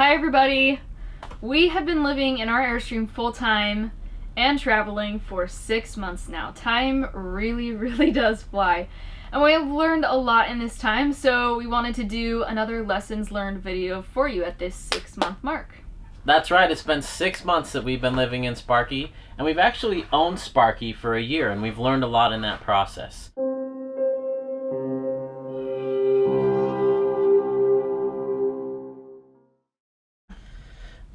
Hi everybody! We have been living in our Airstream full-time and traveling for 6 months now. Time really does fly. And we have learned a lot in this time, so we wanted to do another lessons learned video for you at this 6-month mark. That's right, it's been 6 months that we've been living in Sparky, and we've actually owned Sparky for a year, and we've learned a lot in that process.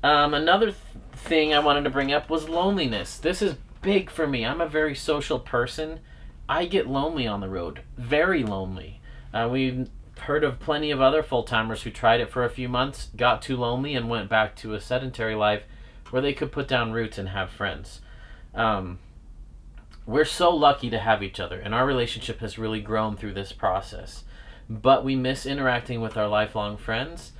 Another thing I wanted to bring up was loneliness. This is big for me. I'm a very social person. I get lonely on the road, very lonely. We've heard of plenty of other full-timers who tried it for a few months, got too lonely, and went back to a sedentary life where they could put down roots and have friends. We're so lucky to have each other, and our relationship has really grown through this process. But we miss interacting with our lifelong friends.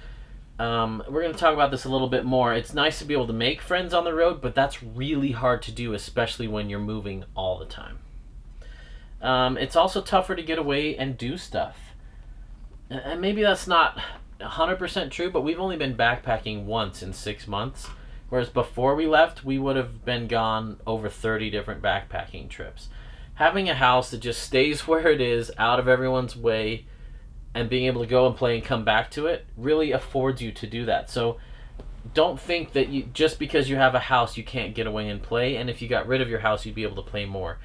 We're going to talk about this a little bit more. It's nice to be able to make friends on the road, but that's really hard to do, especially when you're moving all the time. It's also tougher to get away and do stuff. And maybe that's not 100% true, but we've only been backpacking once in 6 months, whereas before we left, we would have been gone over 30 different backpacking trips. Having a house that just stays where it is, out of everyone's way, and being able to go and play and come back to it really affords you to do that. So don't think that you just because you have a house you can't get away and play, and if you got rid of your house you'd be able to play more.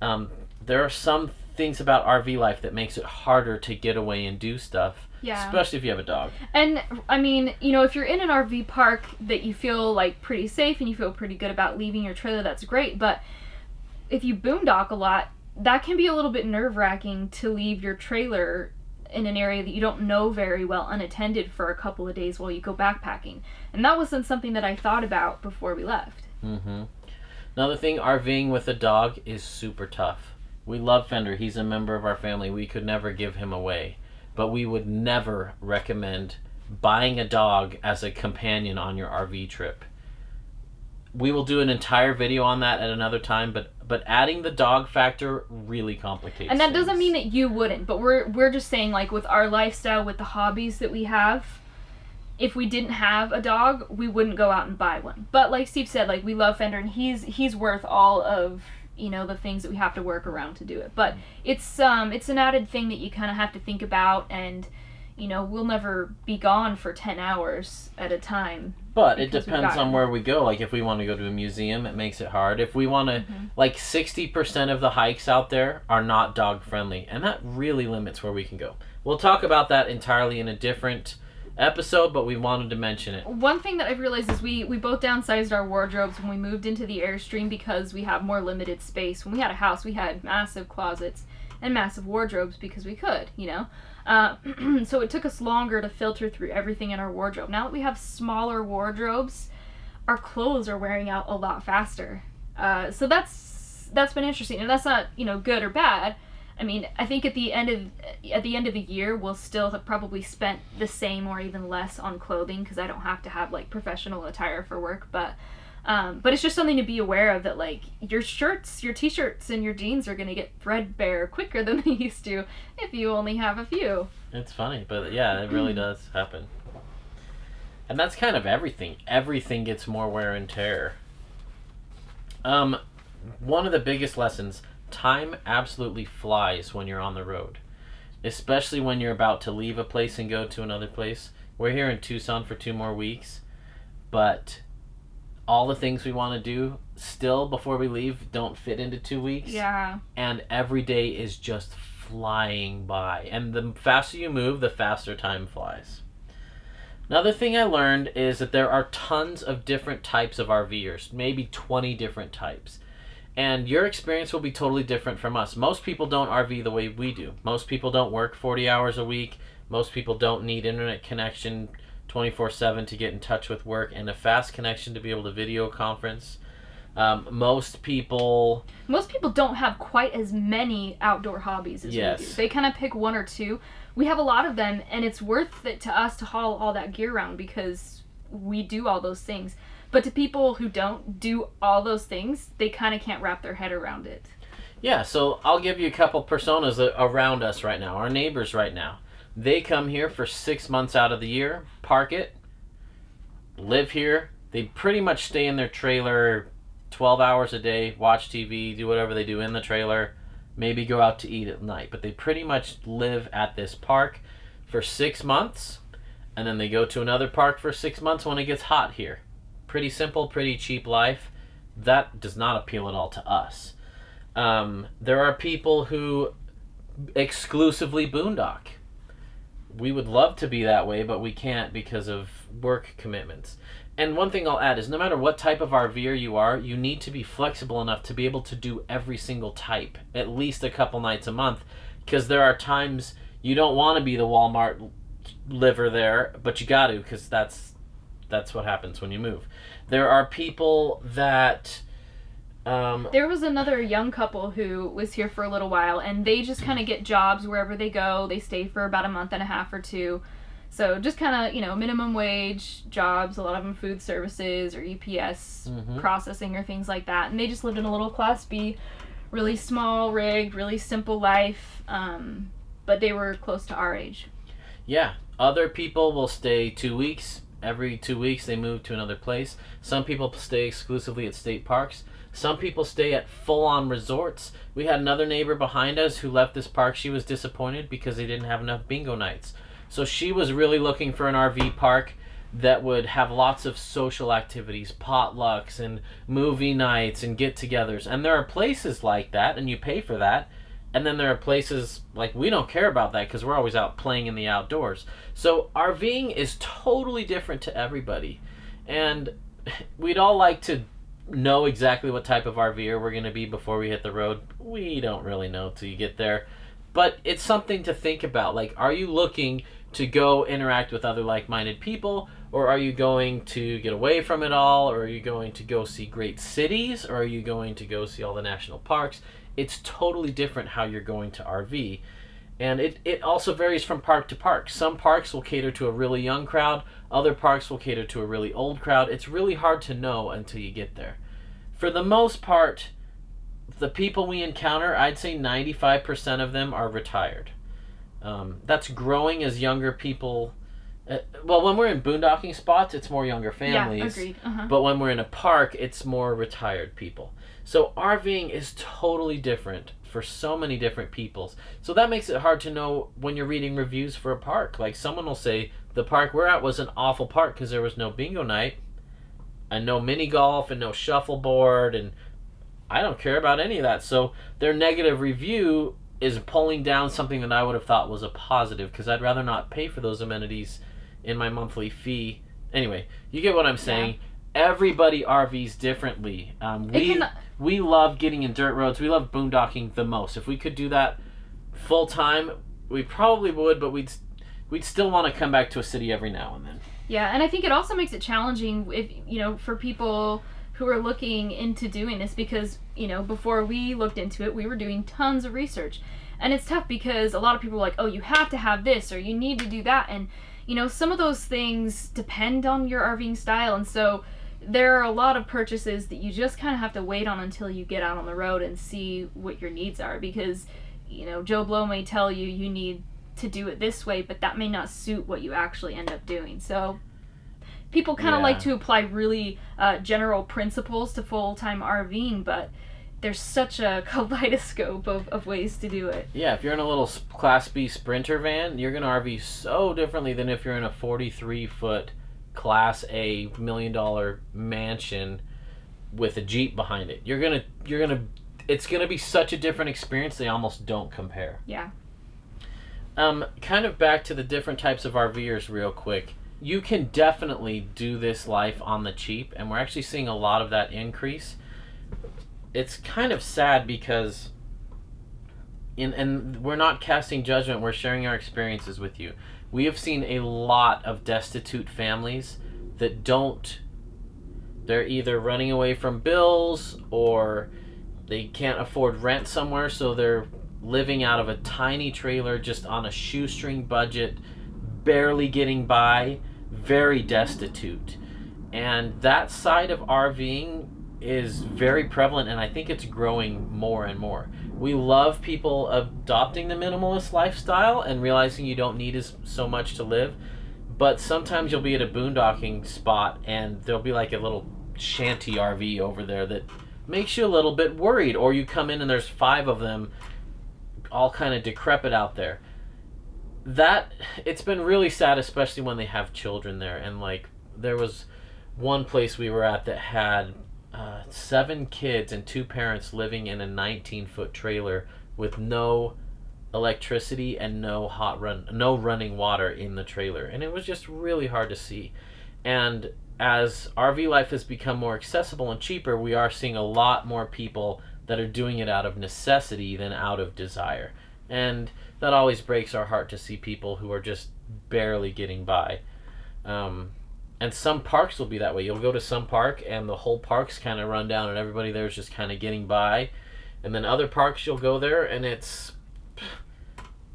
There are some things about RV life that makes it harder to get away and do stuff, especially if you have a dog. And I mean, you know, if you're in an RV park that you feel like pretty safe and you feel pretty good about leaving your trailer, that's great. But if you boondock a lot, that can be a little bit nerve-wracking to leave your trailer in an area that you don't know very well unattended for a couple of days while you go backpacking. And that wasn't something that I thought about before we left. Another thing, RVing with a dog is super tough. We love Fender. He's a member of our family. We could never give him away. But we would never recommend buying a dog as a companion on your RV trip. We will do an entire video on that at another time, but adding the dog factor really complicates And that things. doesn't mean that you wouldn't, but we're just saying, like, with our lifestyle, with the hobbies that we have, if we didn't have a dog, we wouldn't go out and buy one. But like Steve said, like, we love Fender, and he's worth all of, you know, the things that we have to work around to do it. But it's an added thing that you kind of have to think about, and you know, we'll never be gone for 10 hours at a time. But it depends on where we go. Like, if we want to go to a museum, it makes it hard. If we want to, like, 60% of the hikes out there are not dog friendly, and that really limits where we can go. We'll talk about that entirely in a different episode, but we wanted to mention it. One thing that I've realized is we both downsized our wardrobes when we moved into the Airstream because we have more limited space. When we had a house, we had massive closets and massive wardrobes because we could, you know. So it took us longer to filter through everything in our wardrobe. Now that we have smaller wardrobes, our clothes are wearing out a lot faster. So that's been interesting, and that's not, you know, good or bad. I mean, I think at the end of the year, we'll still have probably spent the same or even less on clothing because I don't have to have like professional attire for work. But it's just something to be aware of, that like your shirts, your t-shirts, and your jeans are gonna get threadbare quicker than they used to if you only have a few. It's funny, but yeah, it really does happen. And that's kind of everything. Everything gets more wear and tear. One of the biggest lessons: time absolutely flies when you're on the road, especially when you're about to leave a place and go to another place. We're here in Tucson for 2 more weeks, but all the things we want to do still before we leave don't fit into 2 weeks. Yeah. And every day is just flying by. And the faster you move, the faster time flies. Another thing I learned is that there are tons of different types of RVers, maybe 20 different types. And your experience will be totally different from us. Most people don't RV the way we do. Most people don't work 40 hours a week. Most people don't need internet connection 24/7 to get in touch with work, and a fast connection to be able to video conference. Most people don't have quite as many outdoor hobbies as we do. They kind of pick 1 or 2. We have a lot of them, and it's worth it to us to haul all that gear around because we do all those things. But to people who don't do all those things, they kind of can't wrap their head around it. Yeah, so I'll give you a couple personas around us right now, our neighbors right now. They come here for 6 months out of the year, park it, live here. They pretty much stay in their trailer 12 hours a day, watch TV, do whatever they do in the trailer, maybe go out to eat at night. But they pretty much live at this park for 6 months, and then they go to another park for 6 months when it gets hot here. Pretty simple, pretty cheap life. That does not appeal at all to us. There are people who exclusively boondock. We would love to be that way, but we can't because of work commitments. And one thing I'll add is no matter what type of RVer you are, you need to be flexible enough to be able to do every single type, at least a couple nights a month, because there are times you don't want to be the Walmart liver there, but you got to, because that's what happens when you move. There are people that... there was another young couple who was here for a little while, and they just kind of get jobs wherever they go. They stay for about a month and a half or two. So just kind of, minimum wage jobs, a lot of them food services or UPS processing or things like that. And they just lived in a little Class B, really small rig, really simple life, but they were close to our age. Yeah. Other people will stay 2 weeks. Every 2 weeks they move to another place. Some people stay exclusively at state parks. Some people stay at full-on resorts. We had another neighbor behind us who left this park. She was disappointed because they didn't have enough bingo nights. So she was really looking for an RV park that would have lots of social activities, potlucks and movie nights and get-togethers. And there are places like that, and you pay for that. And then there are places like we don't care about that because we're always out playing in the outdoors. So RVing is totally different to everybody. And we'd all like to know exactly what type of RVer we're going to be before we hit the road. We don't really know till you get there. But it's something to think about. Like, are you looking to go interact with other like-minded people, or are you going to get away from it all, or are you going to go see great cities, or are you going to go see all the national parks? It's totally different how you're going to RV. And it also varies from park to park. Some parks will cater to a really young crowd. Other parks will cater to a really old crowd. It's really hard to know until you get there. For the most part, the people we encounter, I'd say 95% of them are retired. That's growing as younger people... well, when we're in boondocking spots, it's more younger families. Yeah, agreed. Uh-huh. But when we're in a park, it's more retired people. So RVing is totally different for so many different peoples. So that makes it hard to know when you're reading reviews for a park. Like, someone will say, the park we're at was an awful park because there was no bingo night, and no mini golf, and no shuffleboard, and I don't care about any of that. So their negative review is pulling down something that I would have thought was a positive, because I'd rather not pay for those amenities in my monthly fee. Anyway, you get what I'm saying. Yeah. Everybody RVs differently. We love getting in dirt roads. We love boondocking the most. If we could do that full time, we probably would, but we'd still want to come back to a city every now and then. Yeah, and I think it also makes it challenging if for people who are looking into doing this, because before we looked into it, we were doing tons of research, and it's tough because a lot of people are like, oh, you have to have this or you need to do that, and some of those things depend on your RVing style, and so there are a lot of purchases that you just kind of have to wait on until you get out on the road and see what your needs are, because Joe Blow may tell you need to do it this way, but that may not suit what you actually end up doing. So people kind of like to apply really general principles to full-time RVing, but there's such a kaleidoscope of ways to do it. Yeah, if you're in a little Class B Sprinter van, you're going to RV so differently than if you're in a 43-foot Class A $1 million mansion with a Jeep behind it. It's going to be such a different experience, they almost don't compare. Yeah. Kind of back to the different types of RVers real quick. You can definitely do this life on the cheap, and we're actually seeing a lot of that increase. It's kind of sad because, and we're not casting judgment, we're sharing our experiences with you. We have seen a lot of destitute families that they're either running away from bills, or they can't afford rent somewhere, so they're living out of a tiny trailer just on a shoestring budget, barely getting by, very destitute. And that side of RVing is very prevalent, and I think it's growing more and more. We love people adopting the minimalist lifestyle and realizing you don't need so much to live, But sometimes you'll be at a boondocking spot and there'll be like a little shanty RV over there that makes you a little bit worried. Or you come in and there's 5 of them all kind of decrepit out there. It's been really sad, especially when they have children there. And like there was one place we were at that had 7 kids and 2 parents living in a 19-foot trailer with no electricity and no running water in the trailer, and it was just really hard to see. And as RV life has become more accessible and cheaper, we are seeing a lot more people that are doing it out of necessity than out of desire, and that always breaks our heart to see people who are just barely getting by. And some parks will be that way. You'll go to some park and the whole park's kind of run down and everybody there is just kind of getting by. And then other parks you'll go there and it's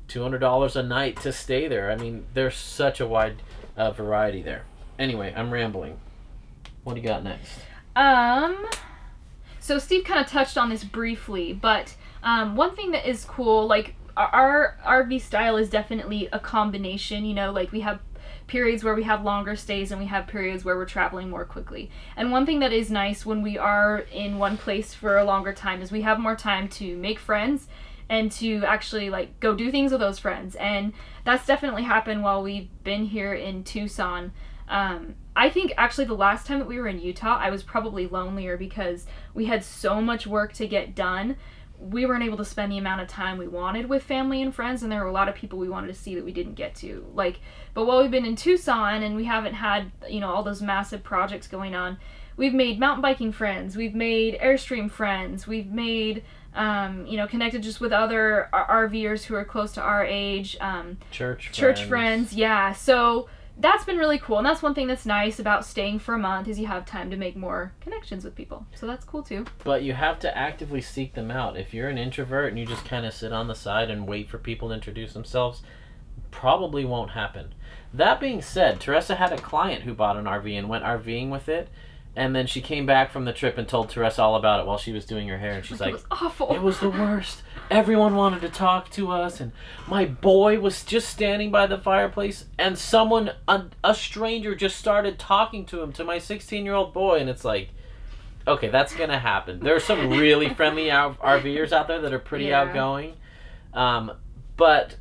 $200 a night to stay there. I mean, there's such a wide variety there. Anyway, I'm rambling. What do you got next? So Steve kind of touched on this briefly, but one thing that is cool, like our RV style is definitely a combination, you know, like we have periods where we have longer stays and we have periods where we're traveling more quickly. And one thing that is nice when we are in one place for a longer time is we have more time to make friends and to actually like go do things with those friends. And that's definitely happened while we've been here in Tucson. I think actually the last time that we were in Utah, I was probably lonelier because we had so much work to get done. We weren't able to spend the amount of time we wanted with family and friends, and there were a lot of people we wanted to see that we didn't get to. But while we've been in Tucson and we haven't had, you know, all those massive projects going on, we've made mountain biking friends, we've made Airstream friends, we've made, connected just with other RVers who are close to our age. Church friends, yeah. So that's been really cool, and that's one thing that's nice about staying for a month is you have time to make more connections with people. So that's cool too. But you have to actively seek them out. If you're an introvert and you just kind of sit on the side and wait for people to introduce themselves, probably won't happen. That being said, Teresa had a client who bought an RV and went RVing with it, and then she came back from the trip and told Teresa all about it while she was doing her hair, and she's like, it was awful. It was the worst. Everyone wanted to talk to us, and my boy was just standing by the fireplace, and someone, a stranger, just started talking to him, to my 16-year-old boy, and it's like, okay, that's going to happen. There are some really friendly RVers out there that are pretty outgoing, but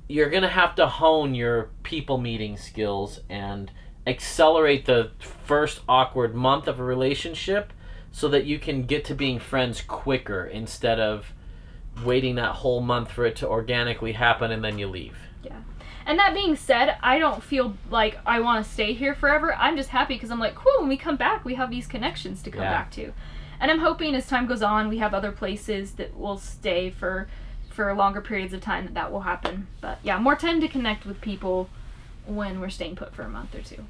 you're going to have to hone your people meeting skills and accelerate the first awkward month of a relationship so that you can get to being friends quicker instead of waiting that whole month for it to organically happen and then you leave. Yeah. And that being said, I don't feel like I want to stay here forever. I'm just happy because I'm like, cool, when we come back, we have these connections to come back to. And I'm hoping as time goes on, we have other places that will stay for longer periods of time that will happen. But yeah, more time to connect with people when we're staying put for a month or two.